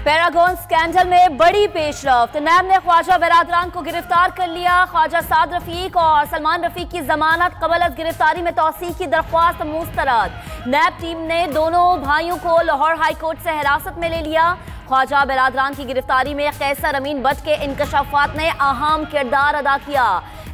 Paragon scandal में बड़ी पेशरफ्त। नैब ने ख्वाजा बिरादरान को गिरफ्तार कर लिया। ख्वाजा साद रफीक और सलमान रफीक की जमानत कबल अज गिरफ्तारी में तौसीह की दरख्वास्त मुस्तरद। नैब टीम ने दोनों भाइयों को लाहौर हाई कोर्ट से हिरासत में ले लिया। ख्वाजा बिरादरान की गिरफ्तारी में कैसर अमीन बट के इंकशाफात ने अहम किरदार अदा किया।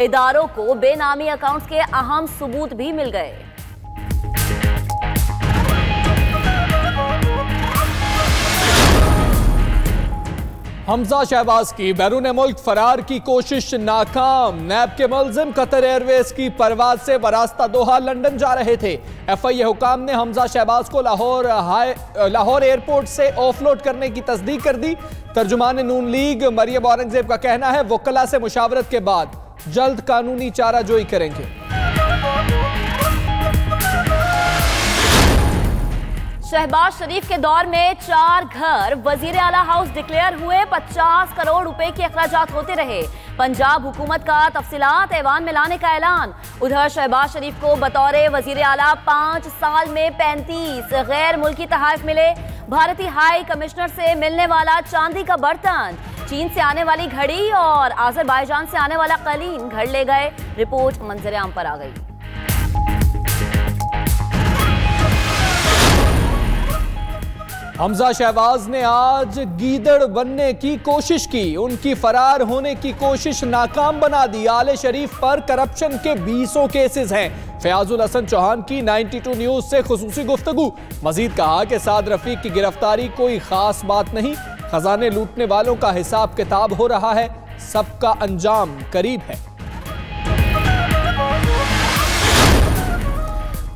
इदारों को बेनामी अकाउंट्स के अहम सबूत भी मिल गए। हमजा शहबाज की बैरून मुल्क फरार की कोशिश नाकाम। नैब के मुलजिम कतर एयरवेज की परवाज से बरास्ता दोहा लंदन जा रहे थे। FIA हुकाम ने हमजा शहबाज को लाहौर एयरपोर्ट से ऑफलोड करने की तस्दीक कर दी। तर्जुमान नून लीग मरियम औरंगजेब का कहना है वकला से मुशावरत के बाद जल्द कानूनी चाराजोई करेंगे। शहबाज शरीफ के दौर में 4 घर वजीर आला हाउस डिक्लेयर हुए। 50 करोड़ रुपए के अखराजात होते रहे। पंजाब हुकूमत का तफसीलात ऐवान में लाने का ऐलान। उधर शहबाज शरीफ को बतौर वजीर आला 5 साल में 35 गैर मुल्की तहाइफ मिले। भारतीय हाई कमिश्नर से मिलने वाला चांदी का बर्तन, चीन से आने वाली घड़ी और आजरबाईजान से आने वाला कलीन घर ले गए। रिपोर्ट मंजर आम पर आ गई। हमजा शहबाज ने आज गीदड़ बनने की कोशिश की। उनकी फरार होने की कोशिश नाकाम बना दी। आले शरीफ पर करप्शन के 20 केसेस हैं। फयाजुल हसन चौहान की 92 न्यूज से खुसूसी गुफ्तगू। मजीद कहा कि साद रफीक की गिरफ्तारी कोई खास बात नहीं, खजाने लूटने वालों का हिसाब किताब हो रहा है, सबका अंजाम करीब है।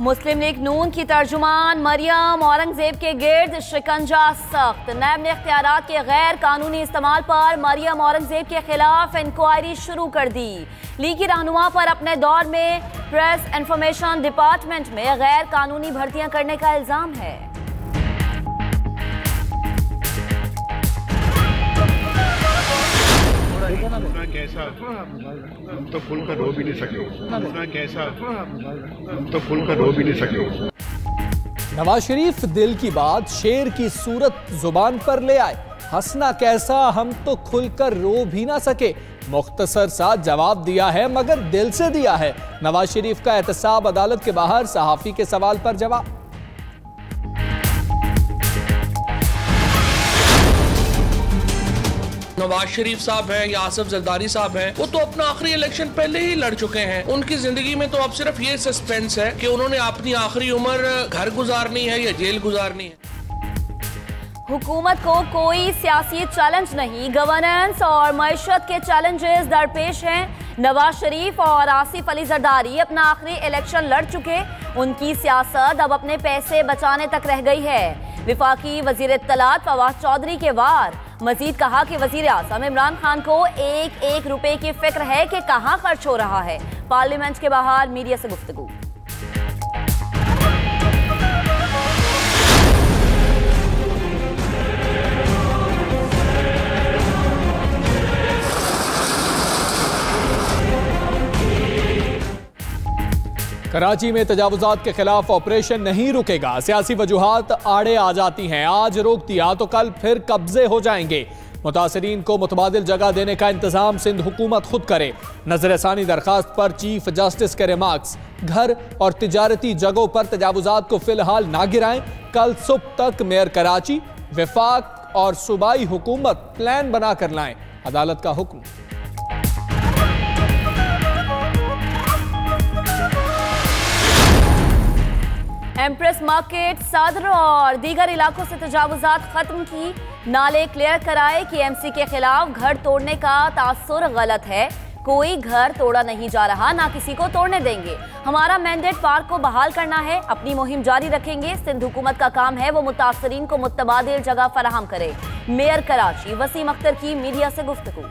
मुस्लिम लीग नून की तर्जुमान मरियम औरंगजेब के गिर्द शिकंजा सख्त। नैब ने इख्तियारात के गैर कानूनी इस्तेमाल पर मरियम औरंगजेब के खिलाफ इंक्वायरी शुरू कर दी। लीगी रहनुमा पर अपने दौर में प्रेस इंफॉर्मेशन डिपार्टमेंट में गैर कानूनी भर्तियां करने का इल्जाम है। कैसा हम तो फुल का रो भी नहीं सके। कैसा हम तो फुल का रो भी नहीं सके। नवाज शरीफ दिल की बात शेर की सूरत जुबान पर ले आए। हंसना कैसा हम तो खुलकर रो भी ना सके। मुख्तसर सा जवाब दिया है मगर दिल से दिया है। नवाज शरीफ का एहतसाब अदालत के बाहर सहाफी के सवाल पर जवाब। नवाज शरीफ साहब हैं या आसिफ जरदारी साहब हैं, वो तो अपना आखिरी इलेक्शन पहले ही लड़ चुके हैं। उनकी जिंदगी में तो अब सिर्फ ये सस्पेंस है कि उन्होंने अपनी आखिरी उम्र घर गुजारनी है या जेल गुजारनी है। हुकूमत को कोई सियासी चैलेंज नहीं, गवर्नेंस और मईशत के चैलेंजेस दरपेश हैं। नवाज शरीफ और आसिफ अली जरदारी अपना आखिरी इलेक्शन लड़ चुके। उनकी सियासत अब अपने पैसे बचाने तक रह गई है। विफाकी वजीर इत्तलात फवाद चौधरी के वार। मजीद कहा कि वजीर आज़म इमरान खान को एक रुपए की फिक्र है कि कहां खर्च हो रहा है। पार्लियामेंट के बाहर मीडिया से गुफ्तगू। कराची में तजावुजात के खिलाफ ऑपरेशन नहीं रुकेगा। सियासी वजूहात आड़े आ जाती हैं। आज रोक दिया तो कल फिर कब्जे हो जाएंगे। मुतासरीन को मुतबादिल जगह देने का इंतजाम सिंध हुकूमत खुद करे। नजरसानी दरखास्त पर चीफ जस्टिस के रिमार्क्स। घर और तिजारती जगहों पर तजावुजात को फिलहाल ना गिराएं। कल सुबह तक मेयर कराची, विफाक और सूबाई हुकूमत प्लान बना कर लाएं। अदालत का हुक्म। एम्प्रेस मार्केट, सदर और दीगर इलाकों से तजावुजात खत्म की। नाले क्लियर कराए कि KMC के खिलाफ घर तोड़ने का तासुर गलत है। कोई घर तोड़ा नहीं जा रहा, ना किसी को तोड़ने देंगे। हमारा मैंडेट पार्क को बहाल करना है। अपनी मुहिम जारी रखेंगे। सिंध हुकूमत का काम है वो मुतासरीन को मुतबादिल जगह फराहम करे। मेयर कराची वसीम अख्तर की मीडिया से गुफ्तगू।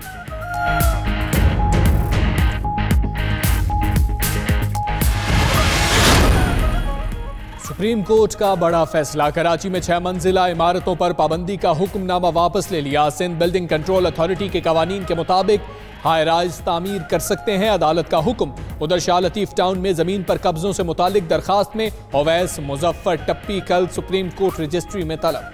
सुप्रीम कोर्ट का बड़ा फैसला। कराची में 6 मंजिला इमारतों पर पाबंदी का हुक्मनामा वापस ले लिया। सिंध बिल्डिंग कंट्रोल अथॉरिटी के कवानीन के मुताबिक हाई राइज तामीर कर सकते हैं। अदालत का हुक्म। उधर शाह लतीफ टाउन में जमीन पर कब्जों से मुतालिक दरखास्त में ओवैस मुजफ्फर टप्पी कल सुप्रीम कोर्ट रजिस्ट्री में तलब।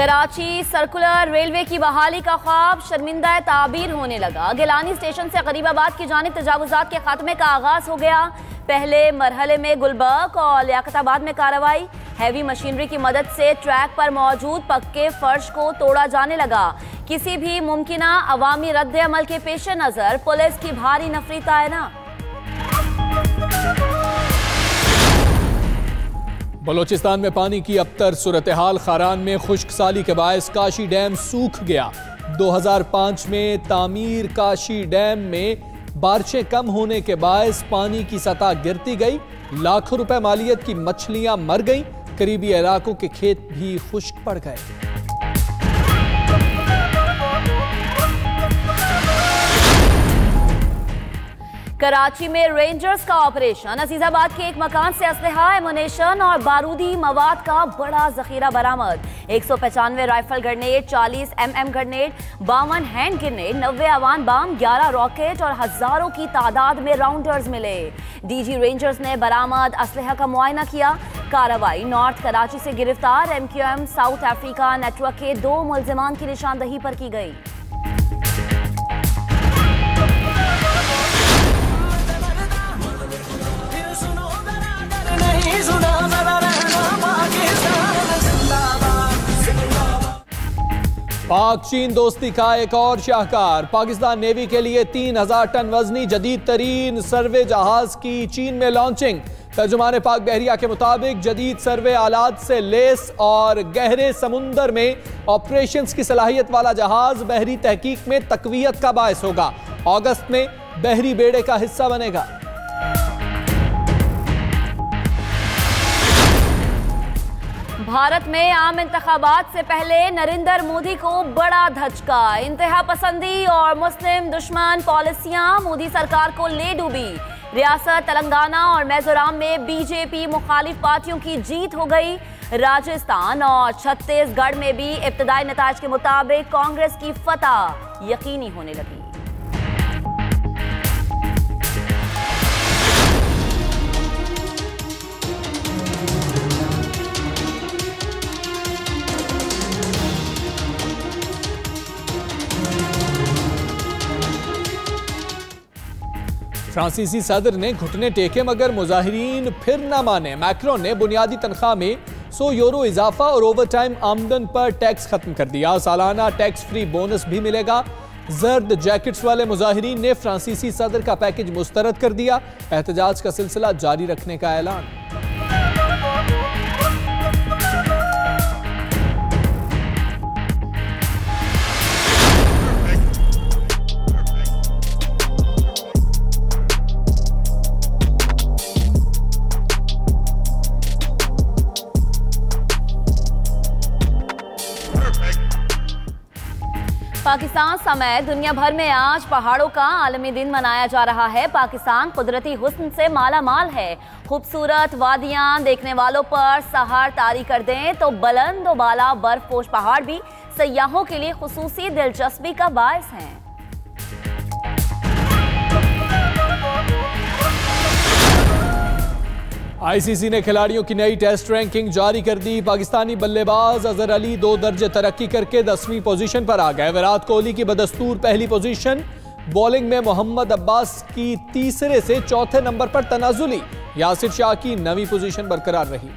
कराची सर्कुलर रेलवे की बहाली का ख्वाब शर्मिंदा ताबीर होने लगा। गिलानी स्टेशन से गरीबाबाद की जानिब तजावुजात के खात्मे का आगाज हो गया। पहले मरहले में गुलबर्ग और लियाकताबाद में कार्रवाई। हैवी मशीनरी की मदद से ट्रैक पर मौजूद पक्के फर्श को तोड़ा जाने लगा। किसी भी मुमकिना अवामी रद्द अमल के पेश नजर पुलिस की भारी नफरी तैनात। बलोचिस्तान में पानी की अबतर सूरत हाल। खारान में खुश्क साली के बायस काशी डैम सूख गया। 2005 में तामीर काशी डैम में बारिशें कम होने के बायस पानी की सतह गिरती गई। लाखों रुपए मालियत की मछलियां मर गईं। करीबी इलाकों के खेत भी खुश्क पड़ गए। कराची में रेंजर्स का ऑपरेशन। अजीजाबाद के एक मकान से असलहा, एमुनेशन और बारूदी मवाद का बड़ा जखीरा बरामद। 195 rifle grenade, 40 mm grenade, 52 hand grenade, 90 अवान बम, 11 रॉकेट और हजारों की तादाद में राउंडर्स मिले। डीजी रेंजर्स ने बरामद असलहा का मुआयना किया। कार्रवाई नॉर्थ कराची से गिरफ्तार MQM साउथ अफ्रीका नेटवर्क के 2 मुल्जिमान की निशानदही पर की गई। पाक चीन दोस्ती का एक और शाहकार। पाकिस्तान नेवी के लिए 3000 टन वजनी जदीद तरीन सर्वे जहाज की चीन में लॉन्चिंग। तर्जुमान पाक बहरिया के मुताबिक जदीद सर्वे आलात से लेस और गहरे समुंदर में ऑपरेशंस की सलाहियत वाला जहाज बहरी तहकीक में तकवीयत का बायस होगा। अगस्त में बहरी बेड़े का हिस्सा बनेगा। भारत में आम इंतखाबात से पहले नरेंद्र मोदी को बड़ा धचका। इंतहा पसंदी और मुस्लिम दुश्मन पॉलिसियां मोदी सरकार को ले डूबी। रियासत तेलंगाना और मिजोरम में बीजेपी मुखालिफ पार्टियों की जीत हो गई। राजस्थान और छत्तीसगढ़ में भी इब्तदाई नताज के मुताबिक कांग्रेस की फतह यकीनी होने लगी। फ्रांसीसी सदर ने घुटने टेके मगर मुजाहिरीन फिर न माने। मैक्रोन ने बुनियादी तनख्वाह में 100 यूरो इजाफा और ओवर टाइम आमदन पर टैक्स खत्म कर दिया। सालाना टैक्स फ्री बोनस भी मिलेगा। जर्द जैकेट्स वाले मुजाहिरीन ने फ्रांसीसी सदर का पैकेज मुस्तरद कर दिया। एहतजाज का सिलसिला जारी रखने का ऐलान। पाकिस्तान समेत दुनिया भर में आज पहाड़ों का आलमी दिन मनाया जा रहा है। पाकिस्तान कुदरती हुस्न से माला माल है। खूबसूरत वादियां देखने वालों पर सहार तारी कर दें तो बुलंद व बाला बर्फपोश पहाड़ भी सयाहों के लिए खुसूसी दिलचस्पी का बायस हैं। आईसीसी ने खिलाड़ियों की नई टेस्ट रैंकिंग जारी कर दी। पाकिस्तानी बल्लेबाज अजहर अली 2 दर्जे तरक्की करके 10वीं पोजीशन पर आ गए। विराट कोहली की बदस्तूर पहली पोजीशन। बॉलिंग में मोहम्मद अब्बास की तीसरे से चौथे नंबर पर तनाजुली। यासिर शाह की 9वीं पोजीशन बरकरार रही।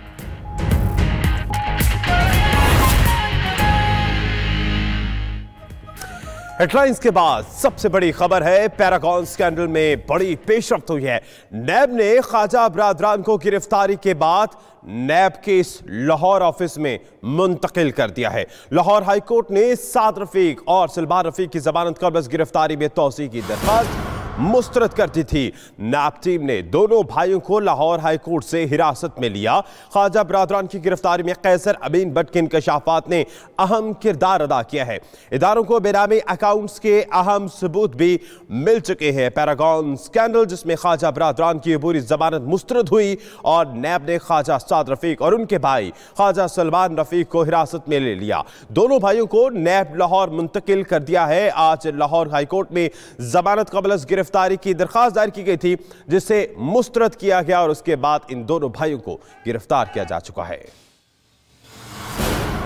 हेडलाइंस के बाद सबसे बड़ी खबर है, पैरागॉन स्कैंडल में बड़ी पेशरफ्त हुई है। नैब ने ख्वाजा बरादरान को गिरफ्तारी के बाद नैब केस लाहौर ऑफिस में मुंतकिल कर दिया है। लाहौर हाईकोर्ट ने साद रफीक और सलमान रफीक की जमानत कबल गिरफ्तारी में तौसीह की दरख्वास्त मुस्तरद कर दी थी। नैब टीम ने दोनों भाइयों को लाहौर हाईकोर्ट से हिरासत में लिया। ख्वाजा बरादरान की गिरफ्तारी में कैसर अमीन भट्ट के इंकशाफात ने अहम किरदार अदा किया है। इदारों को बेनामी अकाउंट्स के अहम सबूत भी मिल चुके हैं। पैरागॉन स्कैंडल जिसमें ख्वाजा बरादरान की अबूरी जमानत मुस्तरद हुई और नैब ने ख्वाजा साद रफीक और उनके भाई ख्वाजा सलमान रफीक को हिरासत में ले लिया। दोनों भाइयों को नैब लाहौर मुंतकिल कर दिया है। आज लाहौर हाईकोर्ट में जमानत कबल गिरफ्तारी की दरखास्त दायर की गई थी जिसे मुस्तरद किया गया और उसके बाद इन दोनों भाइयों को गिरफ्तार किया जा चुका है।